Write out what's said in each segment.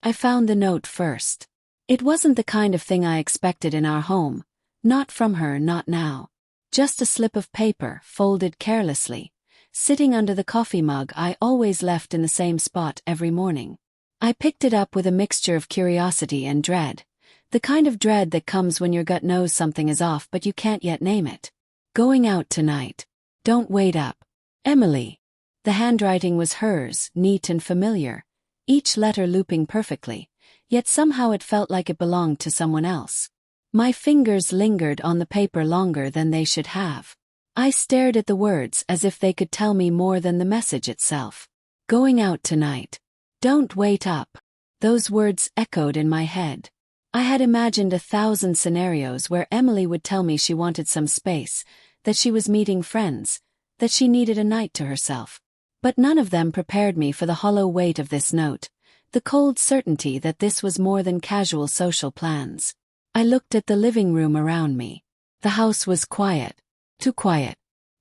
I found the note first. It wasn't the kind of thing I expected in our home. Not from her, not now. Just a slip of paper, folded carelessly, sitting under the coffee mug I always left in the same spot every morning. I picked it up with a mixture of curiosity and dread. The kind of dread that comes when your gut knows something is off but you can't yet name it. Going out tonight. Don't wait up. Emily. The handwriting was hers, neat and familiar, each letter looping perfectly, yet somehow it felt like it belonged to someone else. My fingers lingered on the paper longer than they should have. I stared at the words as if they could tell me more than the message itself. Going out tonight. Don't wait up. Those words echoed in my head. I had imagined 1,000 scenarios where Emily would tell me she wanted some space, that she was meeting friends, that she needed a night to herself. But none of them prepared me for the hollow weight of this note, the cold certainty that this was more than casual social plans. I looked at the living room around me. The house was quiet. Too quiet.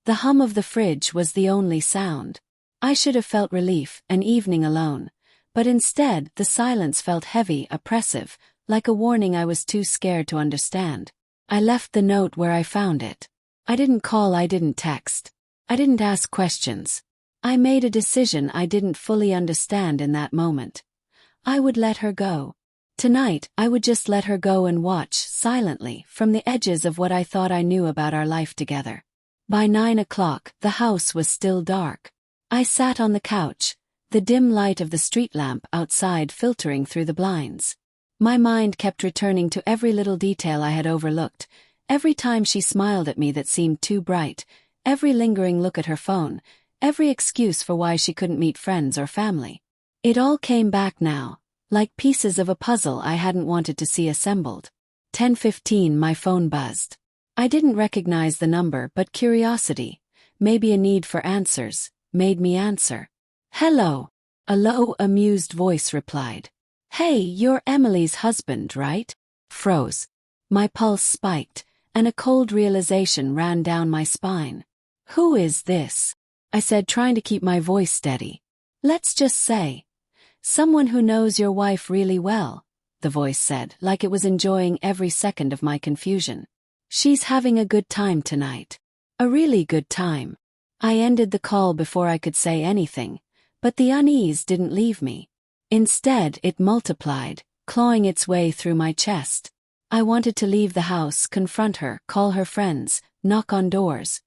The hum of the fridge was the only sound. I should have felt relief, an evening alone. But instead, the silence felt heavy, oppressive, like a warning I was too scared to understand. I left the note where I found it. I didn't call, I didn't text. I didn't ask questions. I made a decision I didn't fully understand in that moment. I would let her go. Tonight, I would just let her go and watch, silently, from the edges of what I thought I knew about our life together. By 9 o'clock, the house was still dark. I sat on the couch, the dim light of the street lamp outside filtering through the blinds. My mind kept returning to every little detail I had overlooked, every time she smiled at me that seemed too bright, every lingering look at her phone, every excuse for why she couldn't meet friends or family. It all came back now, like pieces of a puzzle I hadn't wanted to see assembled. 10:15, my phone buzzed. I didn't recognize the number, but curiosity, maybe a need for answers, made me answer. Hello. A low, amused voice replied. Hey, you're Emily's husband, right? Froze. My pulse spiked, and a cold realization ran down my spine. Who is this? I said, trying to keep my voice steady. Let's just say, someone who knows your wife really well, the voice said, like it was enjoying every second of my confusion. She's having a good time tonight. A really good time. I ended the call before I could say anything, but the unease didn't leave me. Instead, it multiplied, clawing its way through my chest. I wanted to leave the house, confront her, call her friends, knock on doors,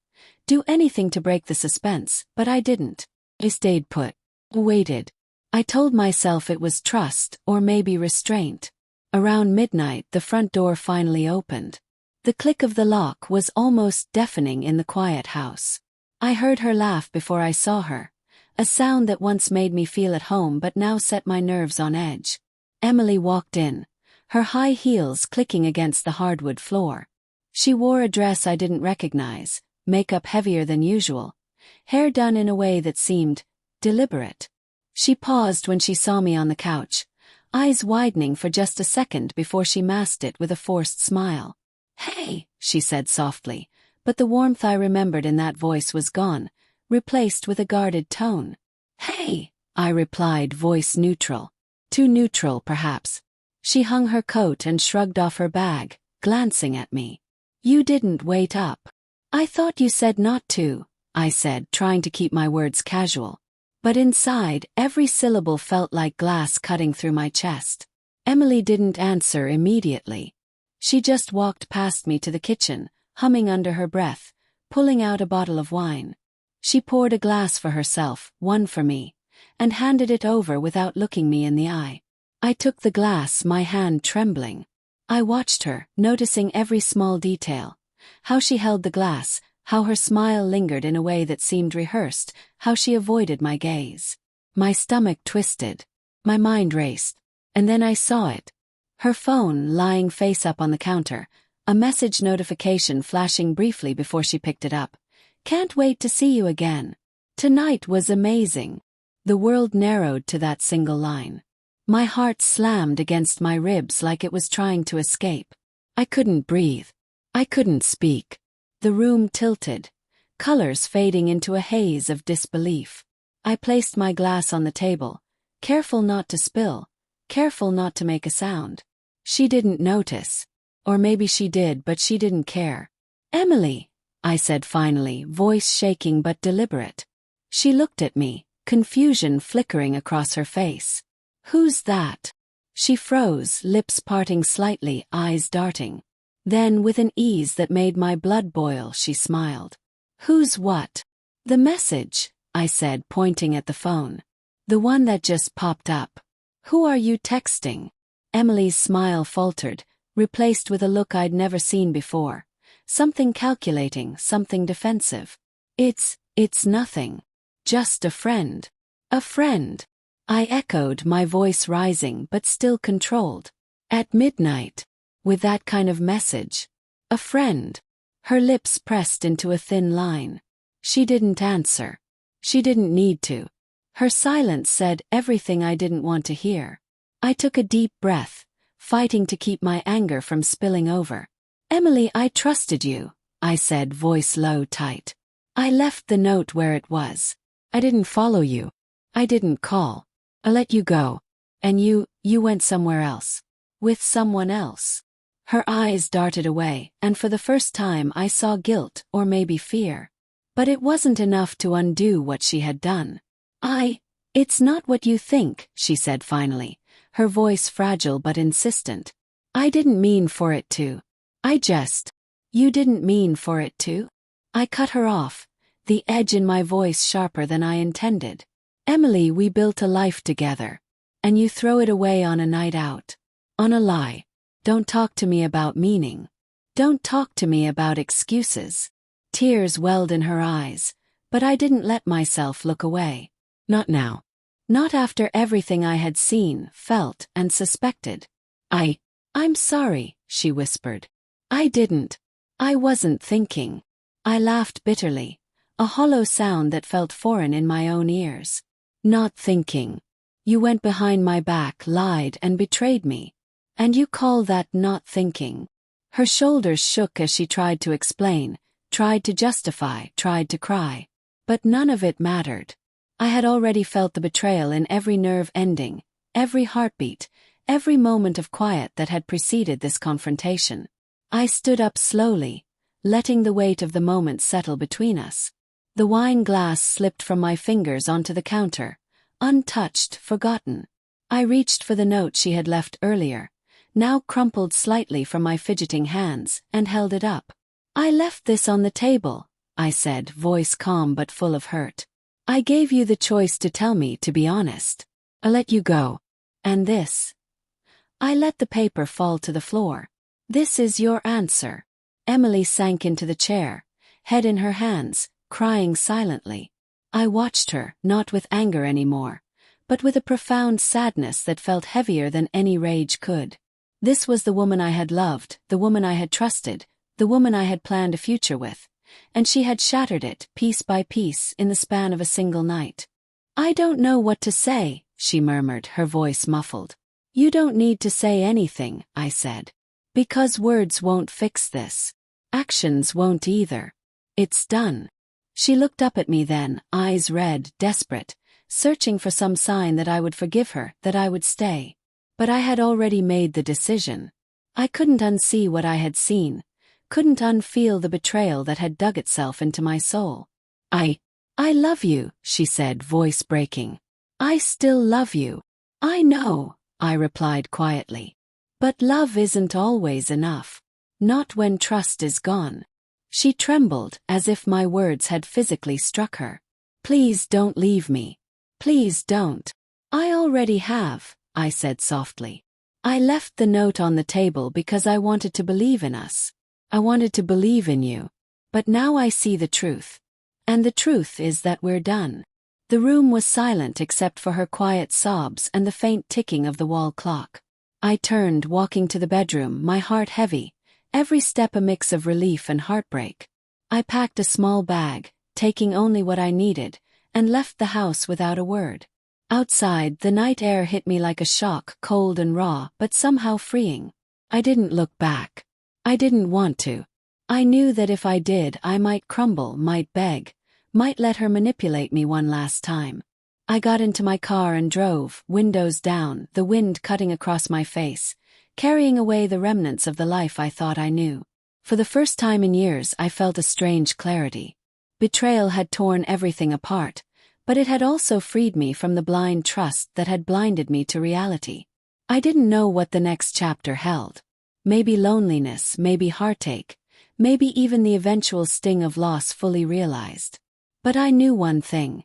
do anything to break the suspense, but I didn't. I stayed put. Waited. I told myself it was trust, or maybe restraint. Around midnight, the front door finally opened. The click of the lock was almost deafening in the quiet house. I heard her laugh before I saw her, a sound that once made me feel at home but now set my nerves on edge. Emily walked in, her high heels clicking against the hardwood floor. She wore a dress I didn't recognize, makeup heavier than usual, hair done in a way that seemed deliberate. She paused when she saw me on the couch, eyes widening for just a second before she masked it with a forced smile. Hey, she said softly, but the warmth I remembered in that voice was gone, replaced with a guarded tone. Hey, I replied, voice neutral. Too neutral, perhaps. She hung her coat and shrugged off her bag, glancing at me. You didn't wait up. I thought you said not to, I said, trying to keep my words casual. But inside, every syllable felt like glass cutting through my chest. Emily didn't answer immediately. She just walked past me to the kitchen, humming under her breath, pulling out a bottle of wine. She poured a glass for herself, one for me, and handed it over without looking me in the eye. I took the glass, my hand trembling. I watched her, noticing every small detail. How she held the glass, how her smile lingered in a way that seemed rehearsed, how she avoided my gaze. My stomach twisted. My mind raced. And then I saw it. Her phone lying face up on the counter, a message notification flashing briefly before she picked it up. Can't wait to see you again. Tonight was amazing. The world narrowed to that single line. My heart slammed against my ribs like it was trying to escape. I couldn't breathe. I couldn't speak. The room tilted, colors fading into a haze of disbelief. I placed my glass on the table, careful not to spill, careful not to make a sound. She didn't notice. Or maybe she did, but she didn't care. "Emily," I said finally, voice shaking but deliberate. She looked at me, confusion flickering across her face. "Who's that?" She froze, lips parting slightly, eyes darting. Then, with an ease that made my blood boil, she smiled. "Who's what?" "The message," I said, pointing at the phone. "The one that just popped up." "Who are you texting?" Emily's smile faltered, replaced with a look I'd never seen before. Something calculating, something defensive. It's nothing. Just a friend." "A friend?" I echoed, my voice rising but still controlled. "At midnight? With that kind of message? A friend?" Her lips pressed into a thin line. She didn't answer. She didn't need to. Her silence said everything I didn't want to hear. I took a deep breath, fighting to keep my anger from spilling over. "Emily, I trusted you," I said, voice low, tight. "I left the note where it was. I didn't follow you. I didn't call. I let you go. And you went somewhere else. With someone else." Her eyes darted away, and for the first time I saw guilt, or maybe fear. But it wasn't enough to undo what she had done. It's not what you think," she said finally, her voice fragile but insistent. "I didn't mean for it to. You didn't mean for it to?" I cut her off, the edge in my voice sharper than I intended. "Emily, we built a life together. And you throw it away on a night out. On a lie. Don't talk to me about meaning. Don't talk to me about excuses." Tears welled in her eyes, but I didn't let myself look away. Not now. Not after everything I had seen, felt, and suspected. I'm sorry," she whispered. I wasn't thinking." I laughed bitterly, a hollow sound that felt foreign in my own ears. "Not thinking. You went behind my back, lied, and betrayed me. And you call that not thinking?" Her shoulders shook as she tried to explain, tried to justify, tried to cry. But none of it mattered. I had already felt the betrayal in every nerve ending, every heartbeat, every moment of quiet that had preceded this confrontation. I stood up slowly, letting the weight of the moment settle between us. The wine glass slipped from my fingers onto the counter, untouched, forgotten. I reached for the note she had left earlier, now crumpled slightly from my fidgeting hands, and held it up. "I left this on the table," I said, voice calm but full of hurt. "I gave you the choice to tell me, to be honest. I let you go. And this?" I let the paper fall to the floor. "This is your answer." Emily sank into the chair, head in her hands, crying silently. I watched her, not with anger anymore, but with a profound sadness that felt heavier than any rage could. This was the woman I had loved, the woman I had trusted, the woman I had planned a future with, and she had shattered it, piece by piece, in the span of a single night. "I don't know what to say," she murmured, her voice muffled. "You don't need to say anything," I said. "Because words won't fix this. Actions won't either. It's done." She looked up at me then, eyes red, desperate, searching for some sign that I would forgive her, that I would stay. But I had already made the decision. I couldn't unsee what I had seen, couldn't unfeel the betrayal that had dug itself into my soul. I love you," she said, voice breaking. "I still love you." "I know," I replied quietly. "But love isn't always enough. Not when trust is gone." She trembled, as if my words had physically struck her. "Please don't leave me. Please don't." "I already have," I said softly. "I left the note on the table because I wanted to believe in us. I wanted to believe in you. But now I see the truth. And the truth is that we're done." The room was silent except for her quiet sobs and the faint ticking of the wall clock. I turned, walking to the bedroom, my heart heavy, every step a mix of relief and heartbreak. I packed a small bag, taking only what I needed, and left the house without a word. Outside, the night air hit me like a shock, cold and raw, but somehow freeing. I didn't look back. I didn't want to. I knew that if I did, I might crumble, might beg, might let her manipulate me one last time. I got into my car and drove, windows down, the wind cutting across my face, carrying away the remnants of the life I thought I knew. For the first time in years I felt a strange clarity. Betrayal had torn everything apart, but it had also freed me from the blind trust that had blinded me to reality. I didn't know what the next chapter held. Maybe loneliness, maybe heartache, maybe even the eventual sting of loss fully realized. But I knew one thing.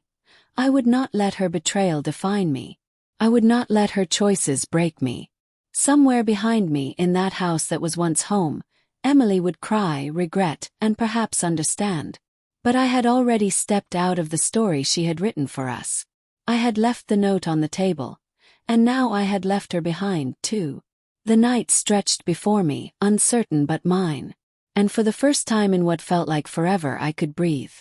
I would not let her betrayal define me. I would not let her choices break me. Somewhere behind me, in that house that was once home, Emily would cry, regret, and perhaps understand. But I had already stepped out of the story she had written for us. I had left the note on the table, and now I had left her behind, too. The night stretched before me, uncertain but mine. And for the first time in what felt like forever I could breathe.